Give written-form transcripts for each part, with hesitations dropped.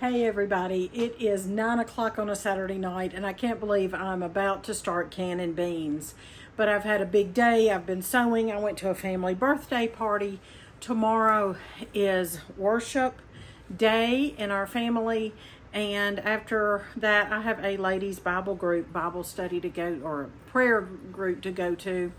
Hey everybody, it is 9 o'clock on a Saturday night and I can't believe I'm about to start canning beans. But I've had a big day, I've been sewing, I went to a family birthday party. Tomorrow is worship day in our family, and after that I have a ladies Bible group, Bible study to go, or prayer group to go to.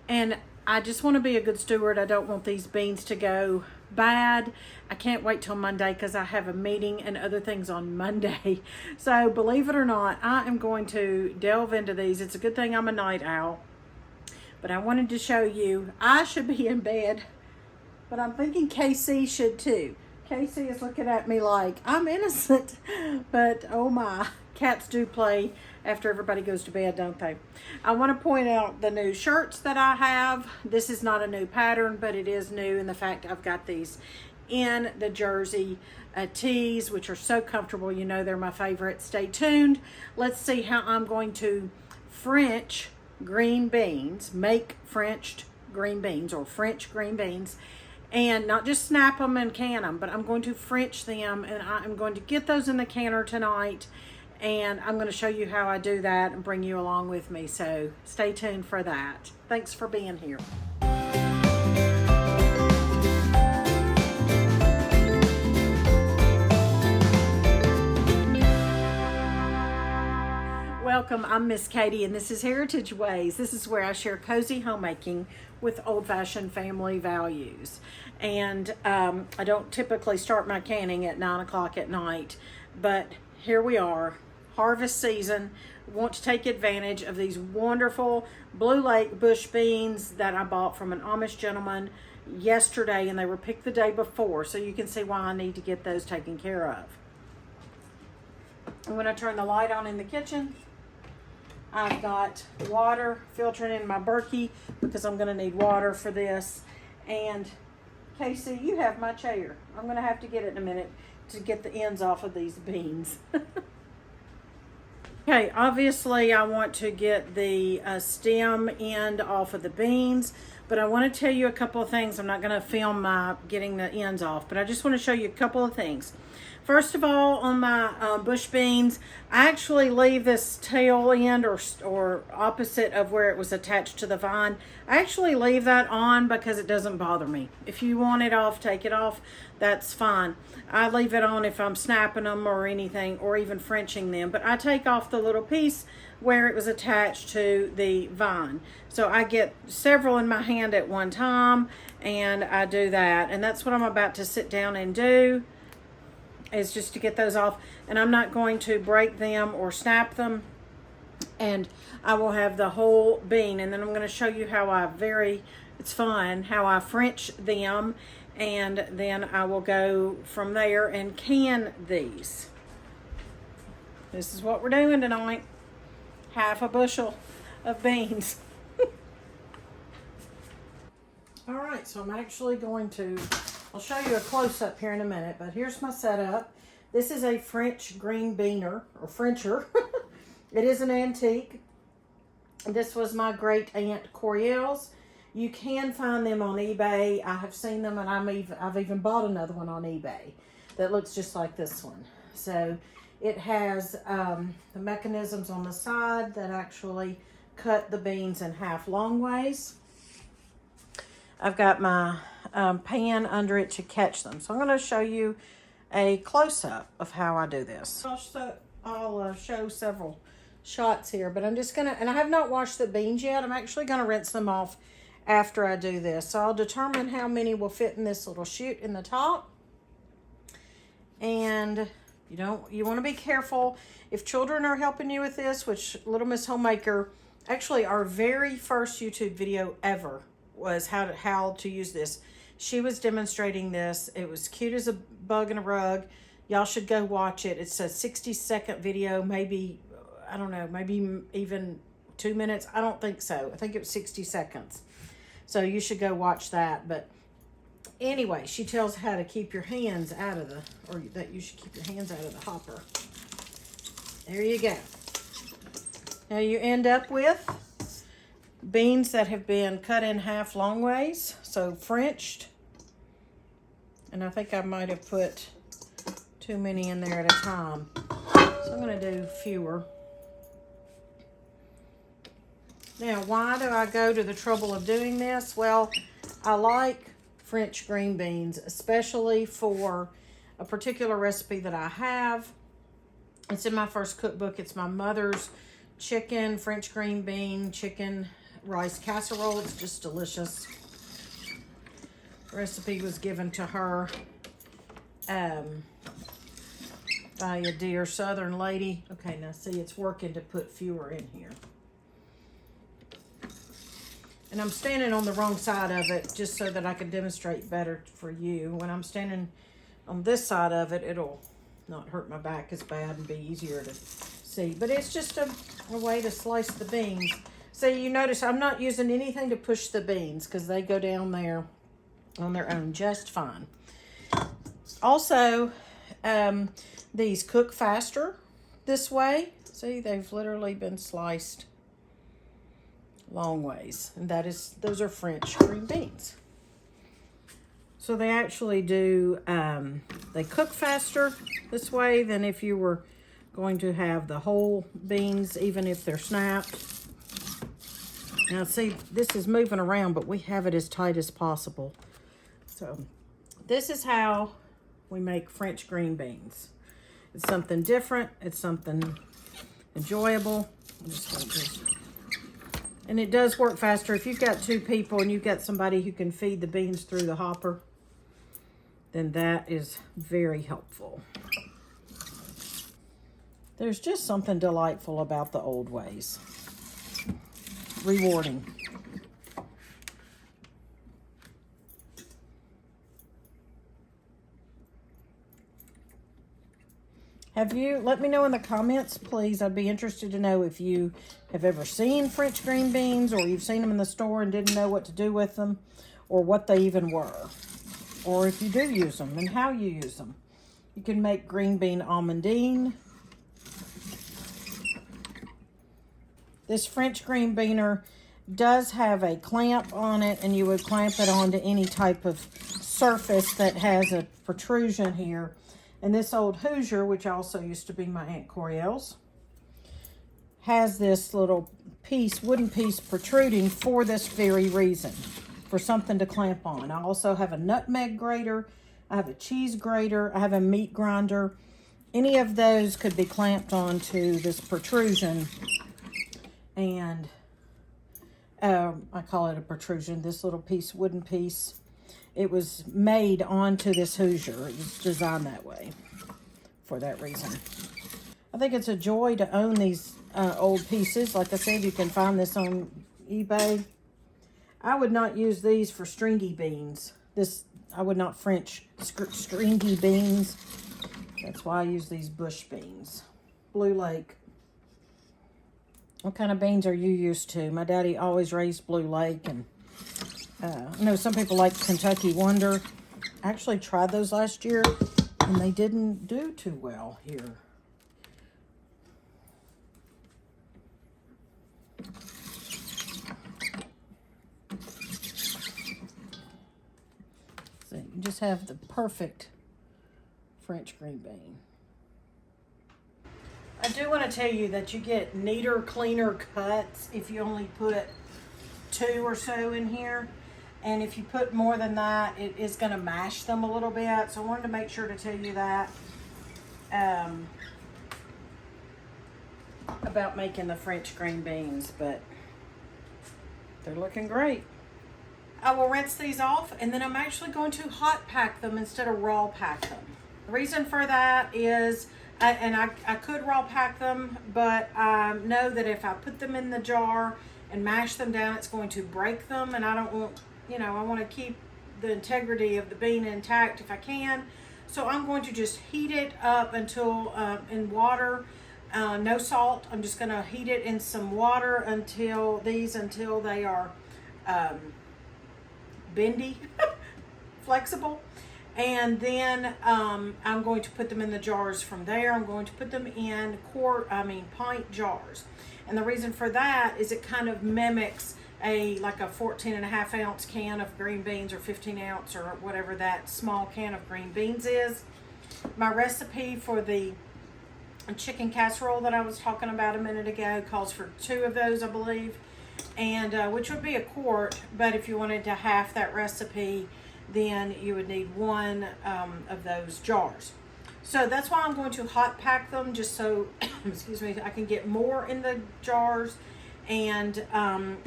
And I just want to be a good steward. I don't want these beans to go bad. I can't wait till Monday because I have a meeting and other things on Monday. So believe it or not, I am going to delve into these. It's a good thing I'm a night owl. But I wanted to show you, I should be in bed, but I'm thinking KC should too. KC is looking at me like I'm innocent, but oh my, cats do play after everybody goes to bed, don't they? I want to point out the new shirts that I have. This is not a new pattern, but it is new in the fact I've got these in the jersey tees, which are so comfortable. You know they're my favorite. Stay tuned. Let's see how I'm going to French green beans, make Frenched green beans or French green beans, and not just snap them and can them, but I'm going to French them, and I'm going to get those in the canner tonight, and I'm going to show you how I do that and bring you along with me. So stay tuned for that. Thanks for being here. Welcome, I'm Miss Katie and this is Heritage Ways. This is where I share cozy homemaking with old-fashioned family values. And I don't typically start my canning at 9 o'clock at night, but here we are, harvest season. Want to take advantage of these wonderful Blue Lake bush beans that I bought from an Amish gentleman yesterday, and they were picked the day before, so you can see why I need to get those taken care of. I'm going to turn the light on in the kitchen. I've got water filtering in my Berkey because I'm going to need water for this. And Casey, you have my chair. I'm going to have to get it in a minute to get the ends off of these beans. Okay, obviously I want to get the stem end off of the beans, but I want to tell you a couple of things. I'm not going to film my getting the ends off, but I just want to show you a couple of things. First of all, on my bush beans, I actually leave this tail end or opposite of where it was attached to the vine. I actually leave that on because it doesn't bother me. If you want it off, take it off. That's fine. I leave it on if I'm snapping them or anything, or even Frenching them. But I take off the little piece where it was attached to the vine. So I get several in my hand at one time, and I do that. And that's what I'm about to sit down and do, is just to get those off. And I'm not going to break them or snap them, and I will have the whole bean. And then I'm going to show you how it's fun, how I French them, and then I will go from there and can these. This is what we're doing tonight. Half a bushel of beans. All right, so I'm actually going to, I'll show you a close-up here in a minute, but here's my setup. This is a French green beaner, or Frencher. It is an antique. This was my great aunt Coriel's. You can find them on eBay. I have seen them, and I've even bought another one on eBay that looks just like this one. So it has the mechanisms on the side that actually cut the beans in half long ways. I've got my pan under it to catch them. So I'm going to show you a close-up of how I do this. I'll show several shots here, but I'm just going to, and I have not washed the beans yet. I'm actually going to rinse them off after I do this. So I'll determine how many will fit in this little chute in the top. And you want to be careful. If children are helping you with this, which Little Miss Homemaker, actually our very first YouTube video ever was how to use this. She was demonstrating this. It was cute as a bug in a rug. Y'all should go watch it. It's a 60-second video, maybe, I don't know, maybe even 2 minutes. I don't think so. I think it was 60 seconds. So you should go watch that. But anyway, she tells how to keep your hands out of or that you should keep your hands out of the hopper. There you go. Now you end up with beans that have been cut in half long ways, so Frenched. And I think I might have put too many in there at a time. So I'm going to do fewer. Now, why do I go to the trouble of doing this? Well, I like French green beans, especially for a particular recipe that I have. It's in my first cookbook. It's my mother's chicken, French green bean, chicken rice casserole. It's just delicious. The recipe was given to her by a dear Southern lady. Okay, now see, it's working to put fewer in here. And I'm standing on the wrong side of it just so that I can demonstrate better for you. When I'm standing on this side of it, it'll not hurt my back as bad and be easier to see. But it's just a way to slice the beans. So you notice I'm not using anything to push the beans because they go down there on their own just fine. Also, these cook faster this way. See, they've literally been sliced long ways, and those are French green beans. So they actually do, they cook faster this way than if you were going to have the whole beans, even if they're snapped. Now see, this is moving around, but we have it as tight as possible. So this is how we make French green beans. It's something different. It's something enjoyable. I'm just going to, and it does work faster. If you've got 2 people and you've got somebody who can feed the beans through the hopper, then that is very helpful. There's just something delightful about the old ways. Rewarding. Let me know in the comments, please. I'd be interested to know if you have ever seen French green beans, or you've seen them in the store and didn't know what to do with them, or what they even were. Or if you do use them and how you use them. You can make green bean almondine. This French green beaner does have a clamp on it, and you would clamp it onto any type of surface that has a protrusion here. And this old Hoosier, which also used to be my Aunt Coriel's, has this little wooden piece protruding for this very reason, for something to clamp on. I also have a nutmeg grater, I have a cheese grater, I have a meat grinder. Any of those could be clamped onto this protrusion, and I call it a protrusion, this little wooden piece. It was made onto this Hoosier. It was designed that way for that reason. I think it's a joy to own these old pieces. Like I said, you can find this on eBay. I would not use these for stringy beans. I would not French stringy beans. That's why I use these bush beans. Blue Lake. What kind of beans are you used to? My daddy always raised Blue Lake, and I know some people like Kentucky Wonder. I actually tried those last year, and they didn't do too well here. So you just have the perfect French green bean. I do want to tell you that you get neater, cleaner cuts if you only put 2 or so in here. And if you put more than that, it is going to mash them a little bit. So I wanted to make sure to tell you that about making the French green beans, but they're looking great. I will rinse these off, and then I'm actually going to hot pack them instead of raw pack them. The reason for that is, I could raw pack them, but I know that if I put them in the jar and mash them down, it's going to break them, and I don't want, I want to keep the integrity of the bean intact if I can. So I'm going to just heat it up until, in water, no salt. I'm just going to heat it in some water until they are bendy, flexible. And then I'm going to put them in the jars from there. I'm going to put them in pint jars. And the reason for that is it kind of mimics like a 14.5 ounce can of green beans, or 15 ounce, or whatever that small can of green beans is. My recipe for the chicken casserole that I was talking about a minute ago calls for 2 of those, I believe, and which would be a quart, but if you wanted to half that recipe, then you would need 1 of those jars. So that's why I'm going to hot pack them, just so excuse me, I can get more in the jars and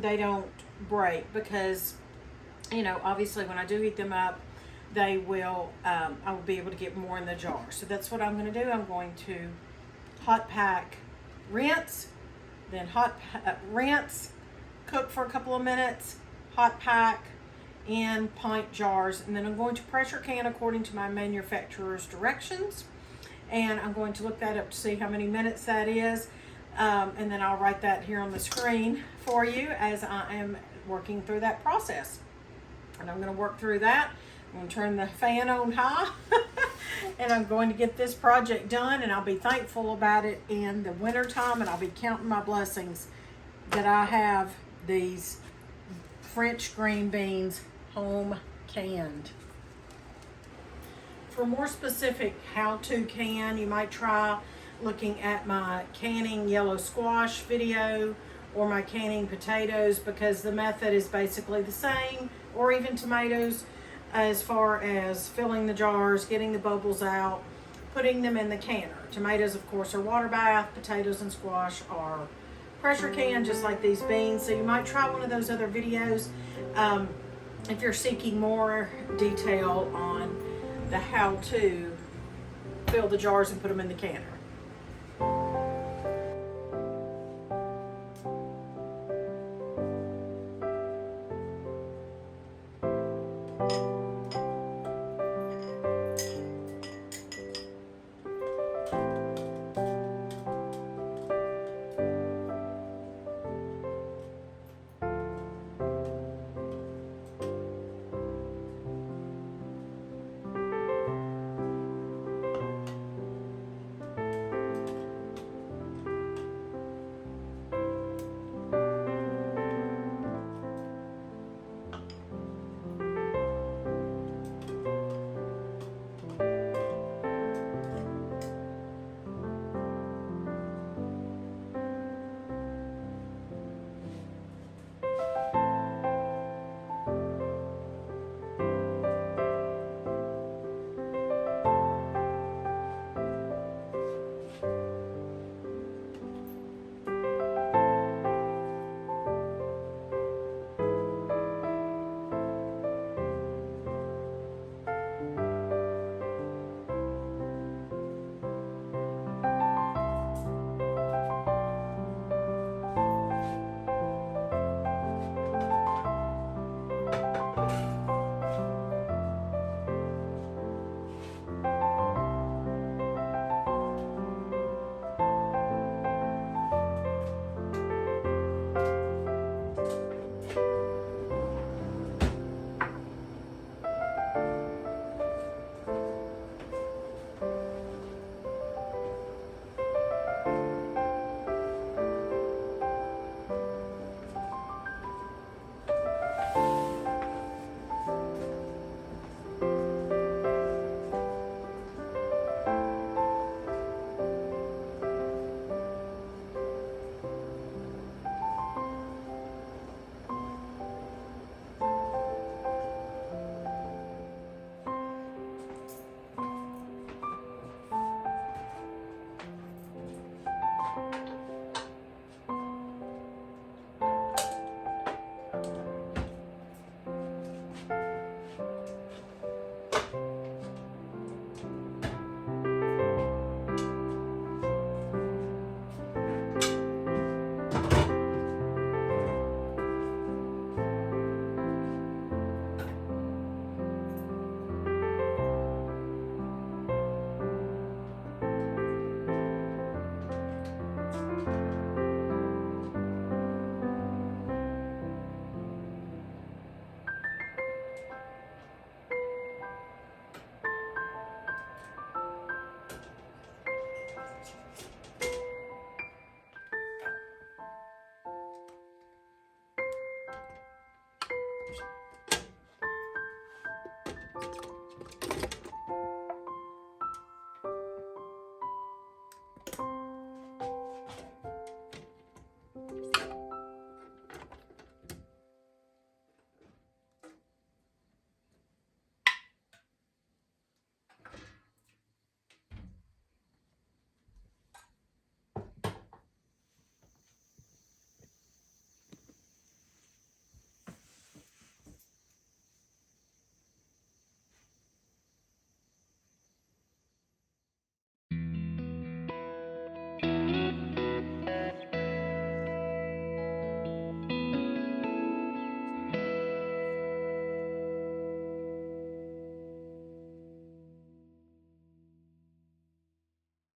they don't break, because you know, obviously when I do heat them up, they will I will be able to get more in the jar. So that's what I'm going to do. I'm going to hot pack, rinse, then rinse, cook for a couple of minutes, hot pack in pint jars, and then I'm going to pressure can according to my manufacturer's directions, and I'm going to look that up to see how many minutes that is, and then I'll write that here on the screen for you as I am working through that process. And I'm going to work through that. I'm going to turn the fan on high and I'm going to get this project done, and I'll be thankful about it in the winter time, and I'll be counting my blessings that I have these French green beans home canned. For more specific how-to can, you might try looking at my canning yellow squash video or my canning potatoes, because the method is basically the same, or even tomatoes, as far as filling the jars, getting the bubbles out, putting them in the canner. Tomatoes, of course, are water bath. Potatoes and squash are pressure can, just like these beans. So you might try one of those other videos if you're seeking more detail on the how to fill the jars and put them in the canner.